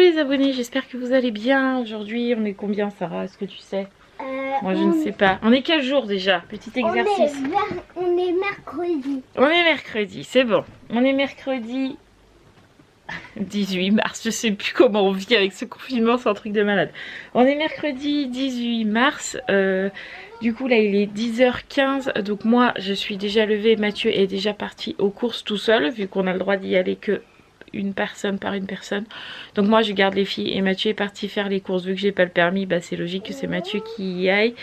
les abonnés, j'espère que vous allez bien. Aujourd'hui, on est combien, Sarah? Est-ce que tu sais? Moi, je ne sais pas. On est quel jour déjà? Petit exercice. On est mercredi. On est mercredi, c'est bon. On est mercredi 18 mars. Je sais plus comment on vit avec ce confinement, c'est un truc de malade. On est mercredi 18 mars. Du coup, là, il est 10h15. Donc moi, je suis déjà levée. Mathieu est déjà parti aux courses tout seul, vu qu'on a le droit d'y aller que une personne par une personne. Donc moi je garde les filles et Mathieu est parti faire les courses. Vu que j'ai pas le permis, bah c'est logique que c'est Mathieu qui y aille.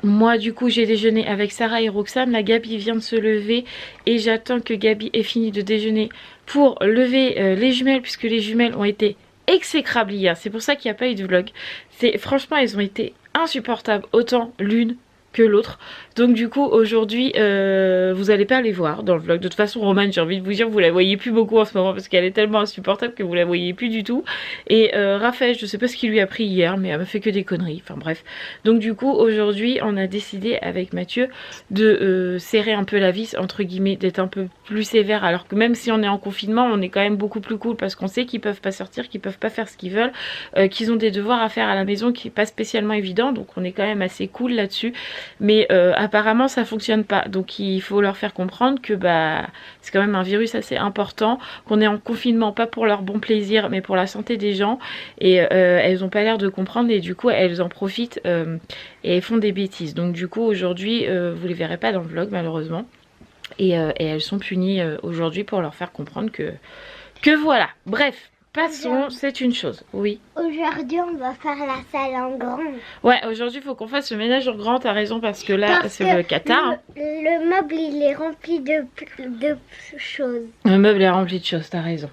Moi du coup j'ai déjeuné avec Sarah et Roxane. La Gabi vient de se lever et j'attends que Gabi ait fini de déjeuner pour lever les jumelles, puisque les jumelles ont été exécrables hier. C'est pour ça qu'il n'y a pas eu de vlog. Franchement elles ont été insupportables, autant l'une que l'autre. Donc du coup aujourd'hui vous allez pas les voir dans le vlog. De toute façon Romane, j'ai envie de vous dire, vous la voyez plus beaucoup en ce moment parce qu'elle est tellement insupportable que vous la voyez plus du tout. Et Raphaël, je sais pas ce qu'il lui a pris hier, mais elle me fait que des conneries, enfin bref. Donc du coup aujourd'hui on a décidé avec Mathieu de serrer un peu la vis, entre guillemets, d'être un peu plus sévère, alors que même si on est en confinement on est quand même beaucoup plus cool parce qu'on sait qu'ils peuvent pas sortir, qu'ils peuvent pas faire ce qu'ils veulent, qu'ils ont des devoirs à faire à la maison qui est pas spécialement évident, donc on est quand même assez cool là-dessus. Mais apparemment ça fonctionne pas, donc il faut leur faire comprendre que bah c'est quand même un virus assez important, qu'on est en confinement pas pour leur bon plaisir mais pour la santé des gens. Et elles ont pas l'air de comprendre et du coup elles en profitent et elles font des bêtises. Donc du coup aujourd'hui vous les verrez pas dans le vlog malheureusement, et elles sont punies aujourd'hui pour leur faire comprendre que voilà. Bref, passons, c'est une chose. Oui. Aujourd'hui, on va faire la salle en grand. Ouais, aujourd'hui, il faut qu'on fasse le ménage en grand, t'as raison, parce que là, c'est le Qatar. Le meuble, il est rempli de choses. Le meuble est rempli de choses, t'as raison.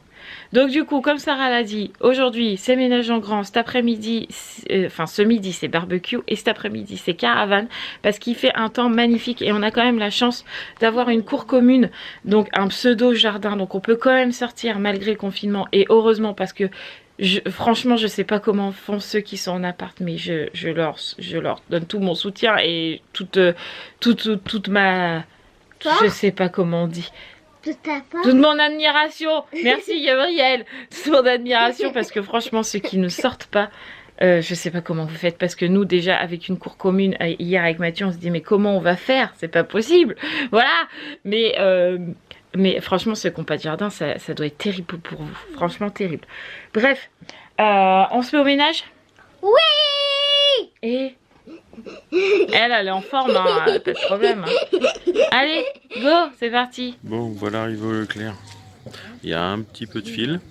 Donc du coup, comme Sarah l'a dit, aujourd'hui, c'est ménage en grand. Cet après-midi, enfin ce midi, c'est barbecue. Et cet après-midi, c'est caravane. Parce qu'il fait un temps magnifique. Et on a quand même la chance d'avoir une cour commune. Donc un pseudo-jardin. Donc on peut quand même sortir malgré le confinement. Et heureusement, parce que franchement, je sais pas comment font ceux qui sont en appart, mais je leur donne tout mon soutien et toute ma... Toi, je sais pas comment on dit. Toute mon admiration. Merci Gabriel. Toute mon admiration, parce que franchement, ceux qui ne sortent pas, je sais pas comment vous faites, parce que nous déjà avec une cour commune, hier avec Mathieu, on se dit mais comment on va faire? C'est pas possible. Voilà. Mais franchement, ceux qui n'ont pas de jardin, ça doit être terrible pour vous. Franchement, terrible. Bref, on se met au ménage? Oui. Et elle est en forme, hein, pas de problème. Hein. Allez, go, c'est parti. Bon, voilà, arrivé au Leclerc. Il y a un petit peu de fil.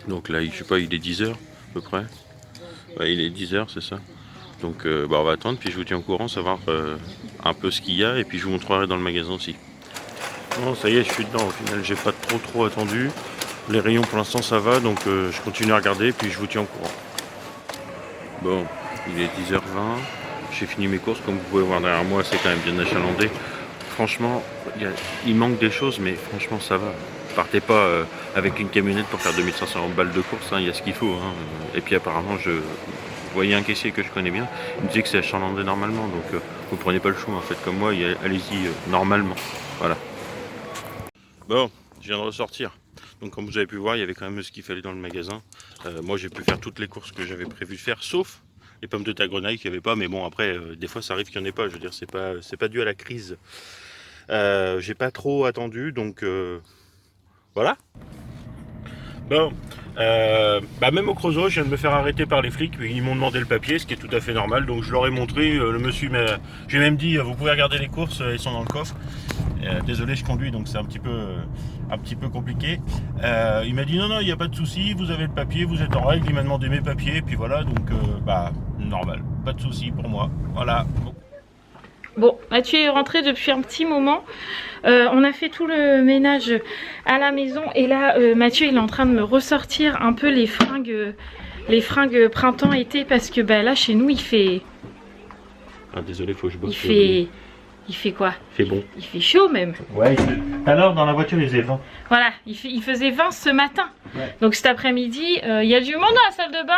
Donc là, je sais pas, il est 10h à peu près. Ouais, il est 10h, c'est ça. Donc on va attendre, puis je vous tiens au courant, savoir un peu ce qu'il y a, et puis je vous montrerai dans le magasin aussi. Bon, ça y est, je suis dedans. Au final, j'ai pas trop attendu. Les rayons pour l'instant ça va, donc je continue à regarder, puis je vous tiens au courant. Bon, il est 10h20. J'ai fini mes courses, comme vous pouvez voir derrière moi, c'est quand même bien achalandé. Franchement, il manque des choses, mais franchement ça va. Partez pas avec une camionnette pour faire 2500 balles de course, il y a ce qu'il faut. Hein. Et puis apparemment, je voyais un caissier que je connais bien, il me disait que c'est achalandé normalement, donc vous prenez pas le choix, en fait, comme moi, allez-y normalement. Voilà. Bon, je viens de ressortir. Donc comme vous avez pu voir, il y avait quand même ce qu'il fallait dans le magasin. Moi j'ai pu faire toutes les courses que j'avais prévu de faire, sauf les pommes de terre grenaille qu'il n'y avait pas. Mais bon, après, des fois ça arrive qu'il n'y en ait pas. Je veux dire, c'est pas dû à la crise. J'ai pas trop attendu, donc voilà. Bon, même au Creusot, je viens de me faire arrêter par les flics. Ils m'ont demandé le papier, ce qui est tout à fait normal. Donc je leur ai montré. Le monsieur, j'ai même dit, vous pouvez regarder les courses, elles sont dans le coffre. Désolé, je conduis, donc c'est un petit peu compliqué. Il m'a dit non, il n'y a pas de souci, vous avez le papier, vous êtes en règle. Il m'a demandé mes papiers, et puis voilà, donc normal, pas de souci pour moi. Voilà. Bon, Mathieu est rentré depuis un petit moment. On a fait tout le ménage à la maison et là Mathieu il est en train de me ressortir un peu les fringues printemps-été, parce que là chez nous il fait... Ah désolé, faut que je bosse. Il fait quoi? Il fait bon. Il fait chaud même. Ouais, alors dans la voiture il faisait 20. Voilà, il faisait 20 ce matin. Ouais. Donc cet après-midi, il y a du monde dans la salle de bain?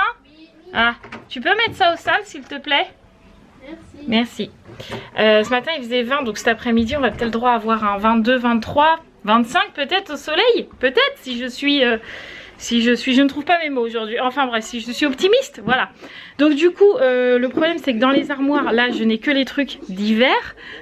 Ah, tu peux mettre ça au sale s'il te plaît? Merci. Ce matin il faisait 20, donc cet après-midi on va peut-être le droit à avoir un 22, 23, 25 peut-être au soleil. Peut-être si je suis Si je ne trouve pas mes mots aujourd'hui. Enfin bref, si je suis optimiste, voilà. Donc du coup, le problème c'est que dans les armoires, là, je n'ai que les trucs d'hiver.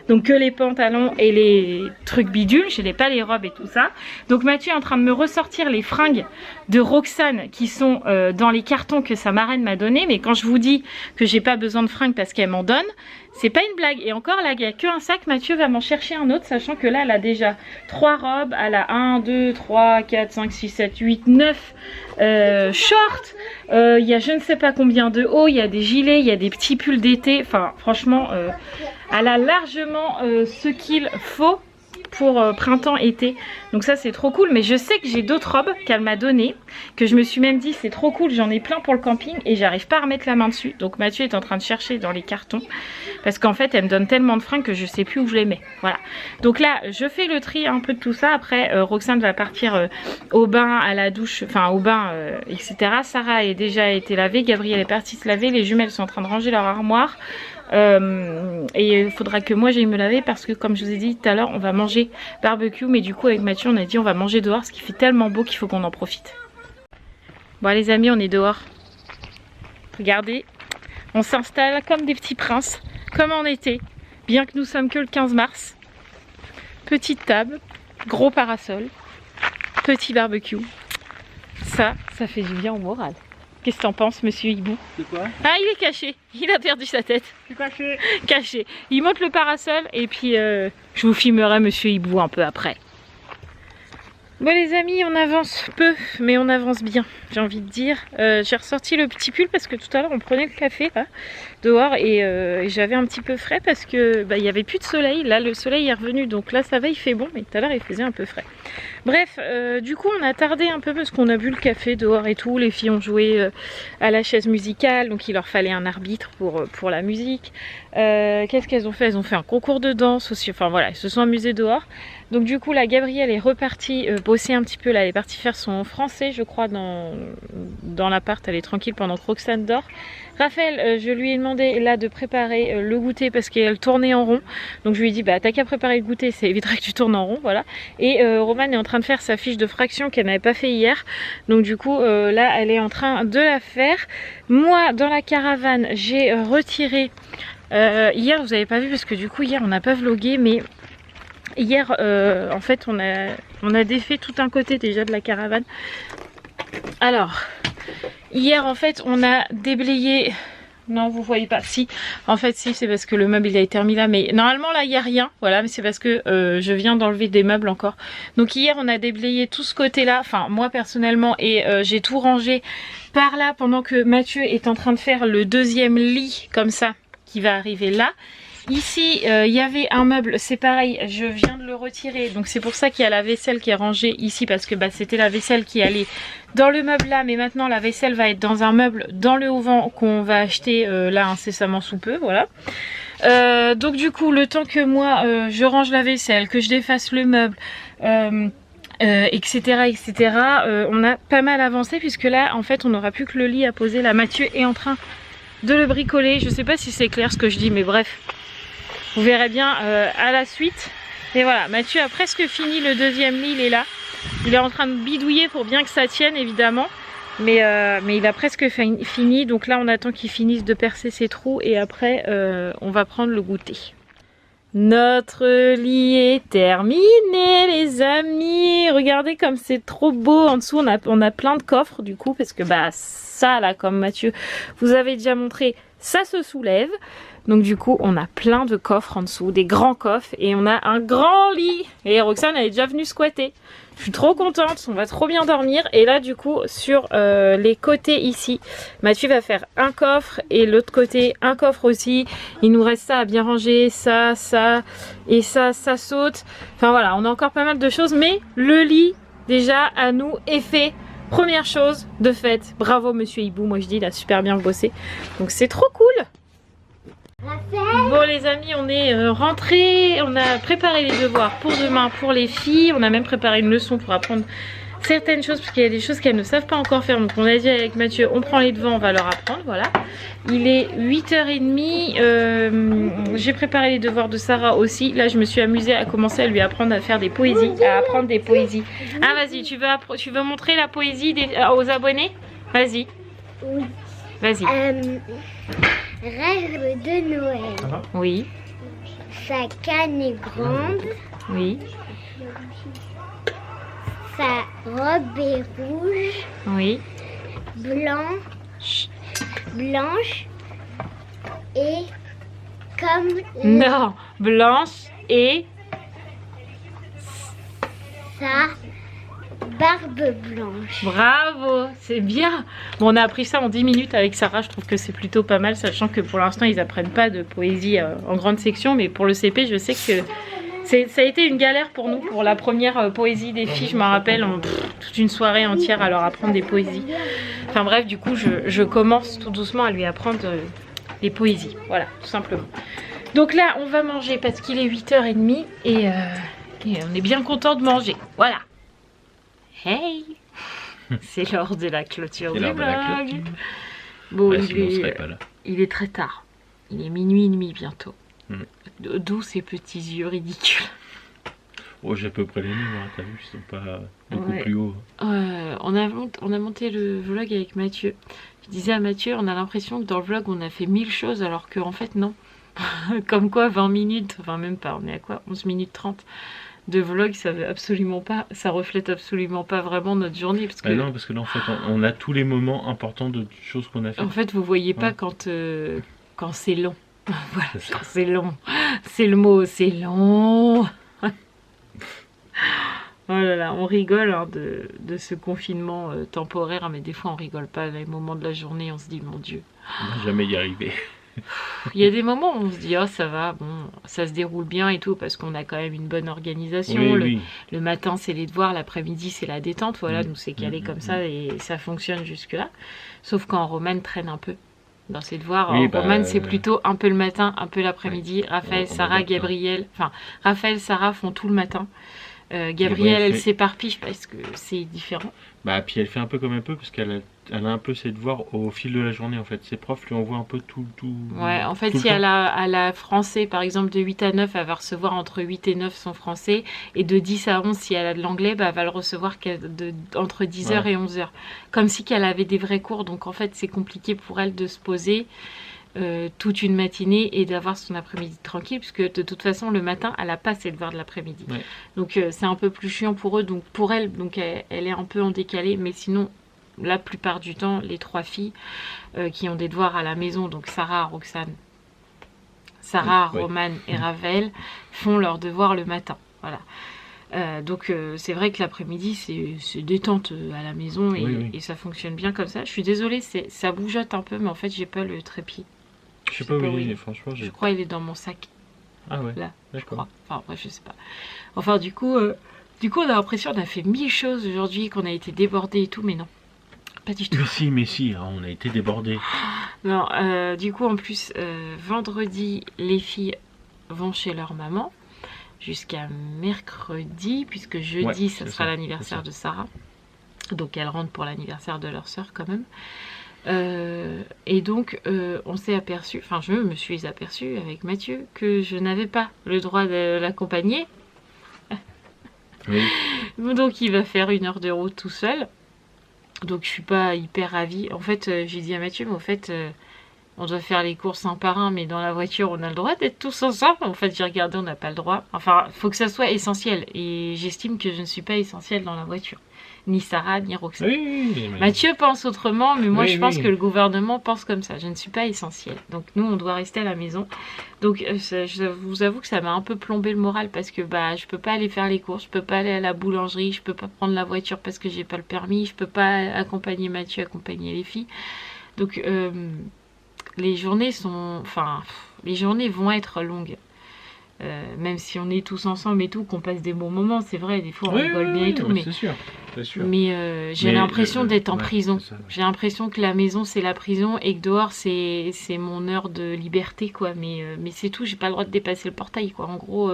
Donc que les pantalons et les trucs bidules. Je n'ai pas les robes et tout ça. Donc Mathieu est en train de me ressortir les fringues de Roxane qui sont dans les cartons que sa marraine m'a donné. Mais quand je vous dis que j'ai pas besoin de fringues parce qu'elle m'en donne, c'est pas une blague. Et encore là, il n'y a qu'un sac. Mathieu va m'en chercher un autre, sachant que là, elle a déjà 3 robes. Elle a 1, 2, 3, 4, 5, 6, 7, 8, 9 shorts. Il y a je ne sais pas combien de hauts. Il y a des gilets, il y a des petits pulls d'été. Enfin, franchement, elle a largement ce qu'il faut pour printemps-été. Donc ça c'est trop cool, mais je sais que j'ai d'autres robes qu'elle m'a données, que je me suis même dit c'est trop cool, j'en ai plein pour le camping et j'arrive pas à remettre la main dessus. Donc Mathieu est en train de chercher dans les cartons parce qu'en fait elle me donne tellement de fringues que je sais plus où je les mets. Voilà. Donc là je fais le tri un peu de tout ça. Après Roxane va partir au bain, à la douche, enfin au bain, etc. Sarah a déjà été lavée, Gabrielle est partie se laver, les jumelles sont en train de ranger leur armoire. Et il faudra que moi j'aille me laver parce que comme je vous ai dit tout à l'heure on va manger barbecue, mais du coup avec Mathieu on a dit on va manger dehors parce qu'il fait tellement beau qu'il faut qu'on en profite. Bon les amis, on est dehors, regardez, on s'installe comme des petits princes, comme en été, bien que nous sommes que le 15 mars. Petite table, gros parasol, petit barbecue, ça fait du bien au moral. Qu'est-ce que t'en penses, monsieur Hibou? C'est quoi? Ah, il est caché. Il a perdu sa tête. C'est caché. Caché. Il monte le parasol et puis je vous filmerai monsieur Hibou un peu après. Bon les amis, on avance peu, mais on avance bien, j'ai envie de dire. J'ai ressorti le petit pull parce que tout à l'heure on prenait le café là, dehors et j'avais un petit peu frais parce que il y avait plus de soleil. Là le soleil est revenu, donc là ça va, il fait bon, mais tout à l'heure il faisait un peu frais. Bref, du coup on a tardé un peu parce qu'on a bu le café dehors et tout. Les filles ont joué à la chaise musicale, donc il leur fallait un arbitre pour la musique. Qu'est-ce qu'elles ont fait? Elles ont fait un concours de danse aussi, enfin voilà, elles se sont amusées dehors. Donc du coup la Gabrielle est repartie bosser un petit peu là, elle est partie faire son français je crois dans l'appart, elle est tranquille pendant que Roxane dort. Raphaël, je lui ai demandé là de préparer le goûter parce qu'elle tournait en rond. Donc je lui ai dit bah t'as qu'à préparer le goûter, ça évitera que tu tournes en rond, voilà. Et Romane est en train de faire sa fiche de fraction qu'elle n'avait pas fait hier. Donc du coup là elle est en train de la faire. Moi dans la caravane j'ai retiré hier, vous avez pas vu parce que du coup hier on n'a pas vlogué, mais hier en fait on a défait tout un côté déjà de la caravane. Alors hier en fait on a déblayé, non vous voyez pas, si en fait si, c'est parce que le meuble il a été remis là, mais normalement là il n'y a rien, voilà, mais c'est parce que je viens d'enlever des meubles encore. Donc hier on a déblayé tout ce côté là, enfin moi personnellement, et j'ai tout rangé par là pendant que Mathieu est en train de faire le deuxième lit comme ça qui va arriver là. Ici il y avait un meuble, c'est pareil, je viens de le retirer, donc c'est pour ça qu'il y a la vaisselle qui est rangée ici parce que bah, c'était la vaisselle qui allait dans le meuble là, mais maintenant la vaisselle va être dans un meuble dans le haut-vent qu'on va acheter là incessamment sous peu, voilà. Donc du coup le temps que moi je range la vaisselle, que je défasse le meuble, etc. On a pas mal avancé puisque là en fait on n'aura plus que le lit à poser. Là Mathieu est en train de le bricoler, je sais pas si c'est clair ce que je dis, mais bref. Vous verrez bien à la suite. Et voilà, Mathieu a presque fini le deuxième lit, il est là. Il est en train de bidouiller pour bien que ça tienne évidemment. Mais il a presque fini. Donc là on attend qu'il finisse de percer ses trous et après on va prendre le goûter. Notre lit est terminé les amis. Regardez comme c'est trop beau. En dessous on a plein de coffres du coup. Parce que bah ça là, comme Mathieu vous avez déjà montré, ça se soulève. Donc du coup on a plein de coffres en dessous, des grands coffres, et on a un grand lit. Et Roxane elle est déjà venue squatter. Je suis trop contente, on va trop bien dormir. Et là du coup sur les côtés ici, Mathieu va faire un coffre et l'autre côté un coffre aussi. Il nous reste ça à bien ranger, ça et ça saute. Enfin voilà, on a encore pas mal de choses, mais le lit déjà à nous est fait. Première chose de fait, bravo monsieur Hibou, moi je dis il a super bien bossé. Donc c'est trop cool. Bon les amis, on est rentrés, on a préparé les devoirs pour demain pour les filles, on a même préparé une leçon pour apprendre certaines choses, parce qu'il y a des choses qu'elles ne savent pas encore faire. Donc on a dit avec Mathieu, on prend les devants, on va leur apprendre, voilà. Il est 8h30, j'ai préparé les devoirs de Sarah aussi. Là je me suis amusée à commencer à lui apprendre à faire des poésies, à apprendre des poésies. Ah vas-y, tu veux montrer la poésie aux abonnés? Vas-y. Oui. Vas-y. Rêve de Noël. Oui, Sa canne est grande, oui, sa robe est rouge, oui. blanche et comme Non, blanche et... sa barbe blanche. Bravo, c'est bien. Bon, on a appris ça en 10 minutes avec Sarah, je trouve que c'est plutôt pas mal, sachant que pour l'instant ils apprennent pas de poésie en grande section, mais pour le CP je sais que ça a été une galère pour nous, pour la première poésie des filles, je me rappelle, toute une soirée entière à leur apprendre des poésies. Enfin bref, du coup je commence tout doucement à lui apprendre des poésies, voilà, tout simplement. Donc là on va manger parce qu'il est 8h30 et on est bien content de manger, voilà. Hey, c'est l'heure de la clôture du vlog. Bon, Ouais, sinon on serait pas là. il est très tard. Il est minuit et demi bientôt. D'où ces petits yeux ridicules. Oh, j'ai à peu près les mêmes, hein, t'as vu, ils sont pas beaucoup Ouais. plus hauts. On a monté le vlog avec Mathieu. Je disais à Mathieu, on a l'impression que dans le vlog on a fait 1000 choses alors qu'en fait non. Comme quoi 20 minutes, enfin même pas, on est à quoi, 11 minutes 30 de vlog, ça veut absolument pas, ça reflète absolument pas vraiment notre journée. Parce que, Non, parce que là en fait on a tous les moments importants de choses qu'on a fait. en fait vous voyez pas Ouais. quand c'est long. Voilà, C'est ça. quand c'est long. C'est le mot, c'est long. Oh là là, on rigole hein, de ce confinement temporaire, mais des fois on rigole pas. Les moments de la journée, on se dit mon Dieu. On va jamais y arriver. Il y a des moments où on se dit oh ça va, bon, ça se déroule bien et tout parce qu'on a quand même une bonne organisation. Oui. Le matin c'est les devoirs, l'après-midi c'est la détente. Voilà, Mm. nous c'est calé comme ça et ça fonctionne jusque là. Sauf quand Romane traîne un peu dans ses devoirs. Oui, Romane c'est plutôt un peu le matin, un peu l'après-midi. Raphaël, On Sarah, adapte, hein. Gabriel, enfin Raphaël, Sarah font tout le matin. Gabrielle, Gabriel elle fait- s'éparpille parce que c'est différent. Bah puis elle fait un peu comme un peu parce qu'elle a un peu ses devoirs au fil de la journée en fait. Ses profs lui envoient un peu tout. Ouais, en fait, tout le si temps. elle a français, par exemple, de 8 à 9, elle va recevoir entre 8 et 9 son français. Et de 10 à 11, si elle a de l'anglais, bah, elle va le recevoir entre 10h Ouais. et 11h. Comme si qu'elle avait des vrais cours. Donc, en fait, c'est compliqué pour elle de se poser toute une matinée et d'avoir son après-midi tranquille. Puisque de toute façon, le matin, elle n'a pas ses devoirs de l'après-midi. Ouais. Donc, c'est un peu plus chiant pour eux. Donc, pour elle, donc, elle est un peu en décalé. Mais sinon, la plupart du temps, les 3 filles qui ont des devoirs à la maison, donc Sarah, Roxane, Ouais. Romane et Ravel, font leurs devoirs le matin. Voilà. Donc c'est vrai que l'après-midi c'est détente à la maison et ça fonctionne bien comme ça. Je suis désolée, ça bougeotte un peu, mais en fait j'ai pas le trépied. Je sais pas où il est, franchement. Je crois il est dans mon sac Ah ouais. là, je D'accord. crois. Enfin bref, je sais pas. Enfin du coup on a l'impression qu'on a fait 1000 choses aujourd'hui, qu'on a été débordés et tout, mais non. Pas du tout. Mais si, hein, on a été débordés. Non, du coup en plus vendredi les filles vont chez leur maman jusqu'à mercredi puisque jeudi Ouais, ça c'est sera ça, l'anniversaire c'est de Sarah, donc elles rentrent pour l'anniversaire de leur soeur quand même. Et donc on s'est aperçu, enfin je me suis aperçue avec Mathieu que je n'avais pas le droit de l'accompagner, Oui. donc il va faire 1 heure de route tout seul. Donc je suis pas hyper ravie. En fait, j'ai dit à Mathieu, mais en fait, on doit faire les courses un par un, mais dans la voiture, on a le droit d'être tous ensemble. En fait, j'ai regardé, on n'a pas le droit. Enfin, faut que ça soit essentiel. Et j'estime que je ne suis pas essentielle dans la voiture. Ni Sarah, ni Roxane. Oui, mais... Mathieu pense autrement, mais moi Oui, je pense oui. que le gouvernement pense comme ça. Je ne suis pas essentielle. Donc nous, on doit rester à la maison. Donc je vous avoue que ça m'a un peu plombé le moral parce que bah je peux pas aller faire les courses, je peux pas aller à la boulangerie, je peux pas prendre la voiture parce que j'ai pas le permis, je peux pas accompagner Mathieu, accompagner les filles. Donc les journées vont être longues. Même si on est tous ensemble et tout, qu'on passe des bons moments, c'est vrai, des fois on rigole bien et tout, mais c'est sûr. C'est sûr. j'ai l'impression d'être en ouais, prison. c'est ça, ouais. J'ai l'impression que la maison c'est la prison et que dehors c'est mon heure de liberté quoi. Mais c'est tout, j'ai pas le droit de dépasser le portail quoi. En gros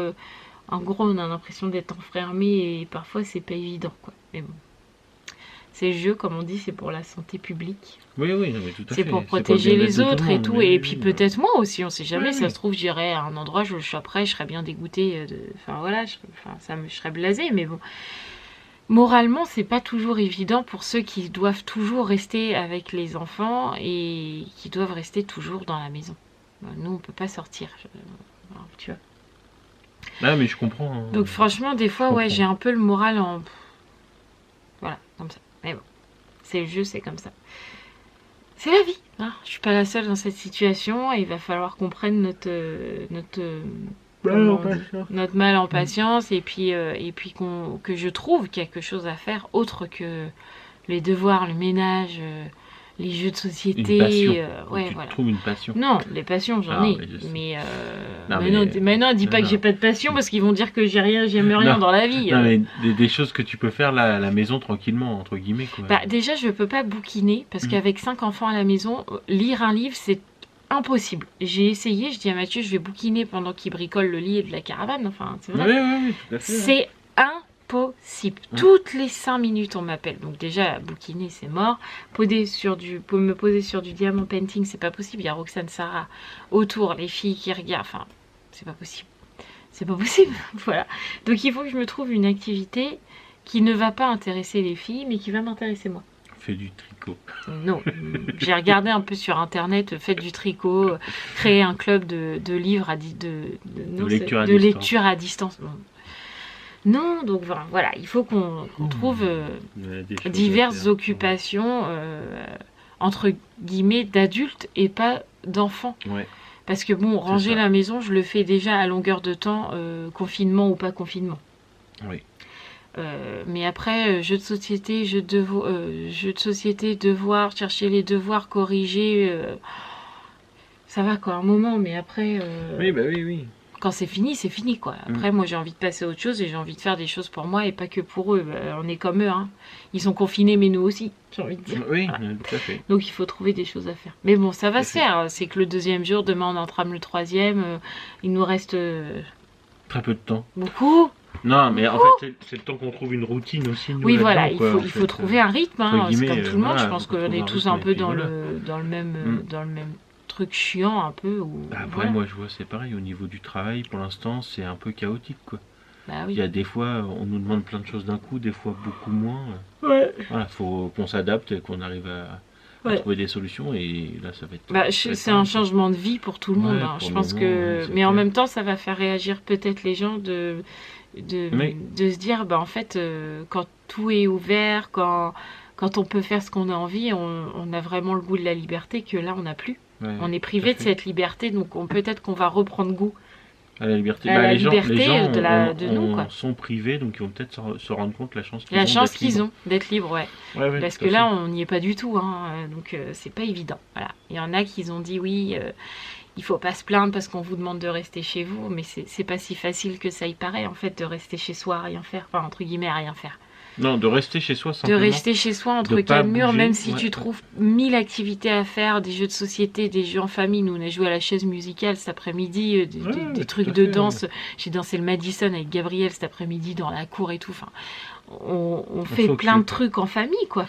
on a l'impression d'être enfermé et parfois c'est pas évident quoi. Mais bon, C'est le jeu, comme on dit, c'est pour la santé publique. Oui, oui, non, mais tout à fait. C'est pour le protéger bien-être les de tout le autres et monde, tout. mais Et oui, puis oui, peut-être moi aussi, on sait jamais. Oui, Ça oui. se trouve, j'irai à un endroit, je le choperai, je serais bien dégoûtée. Enfin voilà, je serais blasée. Mais bon, moralement, c'est pas toujours évident pour ceux qui doivent toujours rester avec les enfants et qui doivent rester toujours dans la maison. Nous, on peut pas sortir. Tu vois. Ah, mais je comprends. Hein. Donc franchement, des fois, Je ouais, comprends. j'ai un peu le moral en... Voilà, comme ça. Mais bon, c'est le jeu, c'est comme ça. C'est la vie. Hein. Je suis pas la seule dans cette situation et il va falloir qu'on prenne notre mal en patience et puis que je trouve quelque chose à faire autre que les devoirs, le ménage, les jeux de société. Une passion. Ouais, Tu voilà. trouves une passion. Non, les passions, j'en Ah, ai. mais je sais. Mais, Non, maintenant, dis pas non, que j'ai non. pas de passion parce qu'ils vont dire que j'aime rien Non. dans la vie. Non, mais des choses que tu peux faire là à la maison tranquillement, entre guillemets. Quoi. Bah, déjà, je peux pas bouquiner parce qu'avec 5 enfants à la maison, lire un livre, c'est impossible. J'ai essayé, je dis à Mathieu, je vais bouquiner pendant qu'il bricole le lit et de la caravane. Enfin, c'est vrai. Oui, tout à fait. C'est impossible. Toutes les 5 minutes, on m'appelle. Donc déjà, bouquiner, c'est mort. Me poser sur du diamant painting, c'est pas possible. Il y a Roxane, Sarah autour, les filles qui regardent. Enfin, c'est pas possible. C'est pas possible. Voilà. Donc il faut que je me trouve une activité qui ne va pas intéresser les filles, mais qui va m'intéresser moi. Fais du tricot. Non, j'ai regardé un peu sur internet, faites du tricot, créer un club de livres de lecture à distance. Non, donc voilà, il faut qu'on trouve diverses occupations entre guillemets d'adultes et pas d'enfants. Ouais. Parce que bon, ranger la maison, je le fais déjà à longueur de temps, confinement ou pas confinement. Oui. Mais après, jeux de société, devoirs, chercher les devoirs, corriger, ça va quoi, un moment, mais après, Oui, bah oui. quand c'est fini quoi. Après, moi j'ai envie de passer à autre chose et j'ai envie de faire des choses pour moi et pas que pour eux. Bah, on est comme eux, hein. Ils sont confinés, mais nous aussi, j'ai envie de dire. Oui, Voilà. tout à fait. Donc il faut trouver des choses à faire. Mais bon, ça va Tout à se fait. faire. C'est que le 2e jour, demain on entrame le 3e, il nous reste Très peu de temps. beaucoup. Non, mais en fait, c'est le temps qu'on trouve une routine aussi. Nous, Oui, voilà, là-dedans, quoi, il faut trouver un rythme, hein, entre c'est guillemets, comme tout le monde, voilà, je pense faut qu'on trouver est un tous rythme, un peu et puis dans voilà. le même truc chiant, un peu. Après, voilà. moi, je vois, c'est pareil. Au niveau du travail, pour l'instant, c'est un peu chaotique, quoi. Bah Il y oui. a des fois, on nous demande plein de choses d'un coup, des fois beaucoup moins. Ouais. Voilà, faut qu'on s'adapte et qu'on arrive à Ouais. trouver des solutions. Et là, ça va être. Bah, ça va être c'est un pareil, changement de vie pour tout le monde, Ouais, hein. pour Je le pense moment, que. oui, c'est Mais en clair. même temps, ça va faire réagir peut-être les gens de se dire, bah en fait, quand tout est ouvert, quand on peut faire ce qu'on a envie, on a vraiment le goût de la liberté que là, on n'a plus. Ouais, On est tout privé à de fait. cette liberté, donc peut-être qu'on va reprendre goût. À la liberté. À la les gens liberté de nous, quoi. sont privés, donc ils vont peut-être se rendre compte la chance qu'ils La ont. chance d'être qu'ils libres. ont d'être libres, ouais. Ouais, Parce tout que à là, fait. on n'y est pas du tout, hein. Donc c'est pas évident. Voilà. Il y en a qui ont dit oui, il faut pas se plaindre parce qu'on vous demande de rester chez vous, mais c'est pas si facile que ça y paraît, en fait, de rester chez soi à rien faire, enfin entre guillemets à rien faire. Non, de rester chez soi De simplement. rester chez soi entre de pas quatre murs, bouger, même si ouais. tu trouves 1000 activités à faire, des jeux de société, des jeux en famille. Nous, on a joué à la chaise musicale cet après-midi, des tout trucs à de fait, danse. J'ai dansé le Madison avec Gabriel cet après-midi dans la cour et tout. Enfin, on fait faut que plein de tu- trucs en famille, quoi.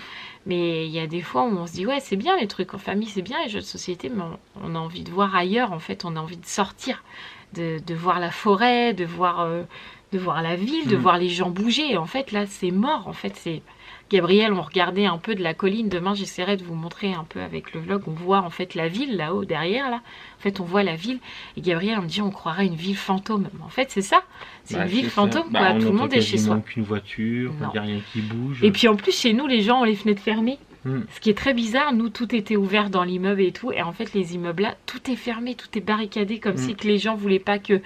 Mais il y a des fois où on se dit, ouais, c'est bien les trucs en famille, c'est bien les jeux de société, mais on a envie de voir ailleurs, en fait. On a envie de sortir, de voir la forêt, de voir la ville, de voir les gens bouger. Et en fait, là, c'est mort. En fait, c'est... Gabriel, on regardait un peu de la colline. Demain, j'essaierai de vous montrer un peu avec le vlog. On voit en fait la ville là-haut, derrière, là. En fait, on voit la ville. Et Gabriel, on me dit, on croirait une ville fantôme. Mais en fait, c'est ça. C'est une ville fantôme, quoi. Tout le monde est chez soi. Aucune voiture, il Non. n'y a rien qui bouge. Et puis en plus, chez nous, les gens ont les fenêtres fermées. Hmm. Ce qui est très bizarre, nous, tout était ouvert dans l'immeuble et tout. Et en fait, les immeubles là, tout est fermé, tout est barricadé, comme si que les gens voulaient pas que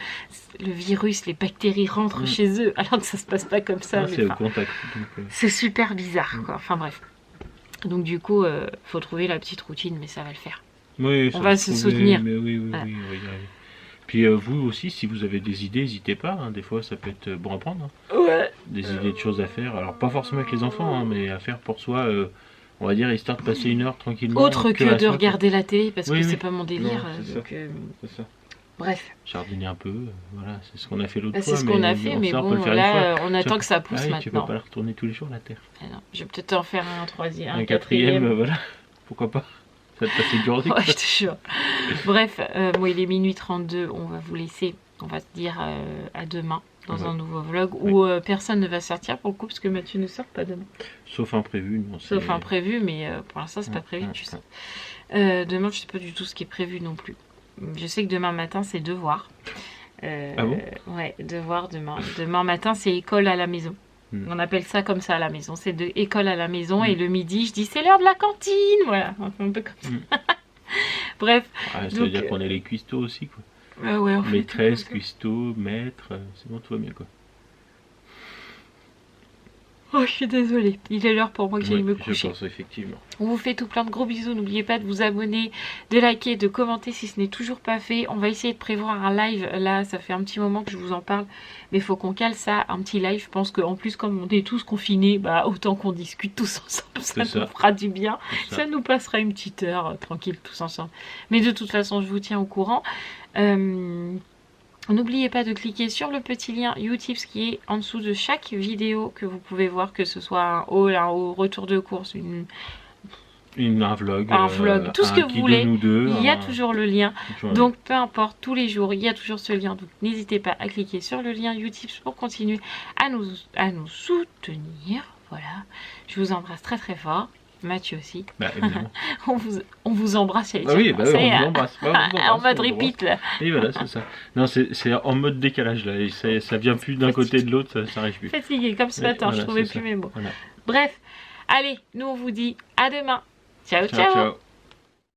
le virus, les bactéries rentrent chez eux, alors que ça se passe pas comme ça. Ah, mais c'est au enfin, contact. Donc, c'est super bizarre, quoi. Enfin bref. Donc du coup, faut trouver la petite routine, mais ça va le faire. oui, On ça va se se trouver, soutenir. Mais oui, Voilà. on va y arriver. Puis vous aussi, si vous avez des idées, n'hésitez pas. Hein. Des fois, ça peut être bon à prendre. Hein. Ouais. Des idées de choses à faire. Alors, pas forcément avec les enfants, hein, mais à faire pour soi, on va dire, histoire de passer une heure tranquillement. Autre que à de soi, regarder la télé, parce Oui, que oui. c'est pas mon délire. Non, c'est donc, c'est ça. Bref. Jardiner un peu, voilà, c'est ce qu'on a fait l'autre Bah, fois. c'est ce qu'on a fait, mais ça, on peut bon, le faire une là, fois. on attend que ça pousse Ah oui, tu peux maintenant. pas la retourner tous les jours, la terre. Ah non, je vais peut-être en faire un troisième, Un quatrième, voilà, pourquoi pas. Ça va te passer du ordi. Ouais, je te jure. Bref, moi il est minuit 32, on va vous laisser, on va se dire à demain dans un nouveau vlog où personne ne va sortir pour le coup, parce que Mathieu ne sort pas demain. Sauf imprévu. Non, Sauf imprévu, mais pour l'instant c'est pas prévu, tu sais. Demain je sais pas du tout ce qui est prévu non plus. Je sais que demain matin c'est devoir. Ah bon? Ouais, devoir demain. Demain matin c'est école à la maison. On appelle ça comme ça à la maison, c'est de école à la maison et le midi je dis c'est l'heure de la cantine, voilà, un peu comme ça. Bref. Ah, ça veut dire qu'on est les cuistots aussi quoi. Ouais, Maîtresse, cuistot, maître, c'est bon, tout va bien quoi. Oh, je suis désolée, il est l'heure pour moi que j'aille me coucher. Je pense effectivement. On vous fait tout plein de gros bisous, n'oubliez pas de vous abonner, de liker, de commenter si ce n'est toujours pas fait. On va essayer de prévoir un live, là ça fait un petit moment que je vous en parle, mais il faut qu'on cale ça, un petit live. Je pense qu'en plus comme on est tous confinés, bah autant qu'on discute tous ensemble, ça nous fera du bien, ça nous passera une petite heure tranquille tous ensemble. Mais de toute façon je vous tiens au courant. N'oubliez pas de cliquer sur le petit lien Utips qui est en dessous de chaque vidéo que vous pouvez voir, que ce soit un haul, retour de course, un vlog, tout ce que vous voulez, il y a toujours le lien. Donc peu importe, tous les jours, il y a toujours ce lien. Donc n'hésitez pas à cliquer sur le lien Utips pour continuer à nous soutenir. Voilà, je vous embrasse très très fort. Mathieu aussi. Bah, on vous embrasse. Ah oui, bah, on vous embrasse. En mode repeat là. Et voilà, c'est ça. Non, c'est en mode décalage là. Et ça vient plus d'un côté de l'autre, ça arrive plus. Fatigué comme ce matin, je trouvais plus mes mots. Voilà. Bref, allez, nous on vous dit à demain. Ciao, ciao.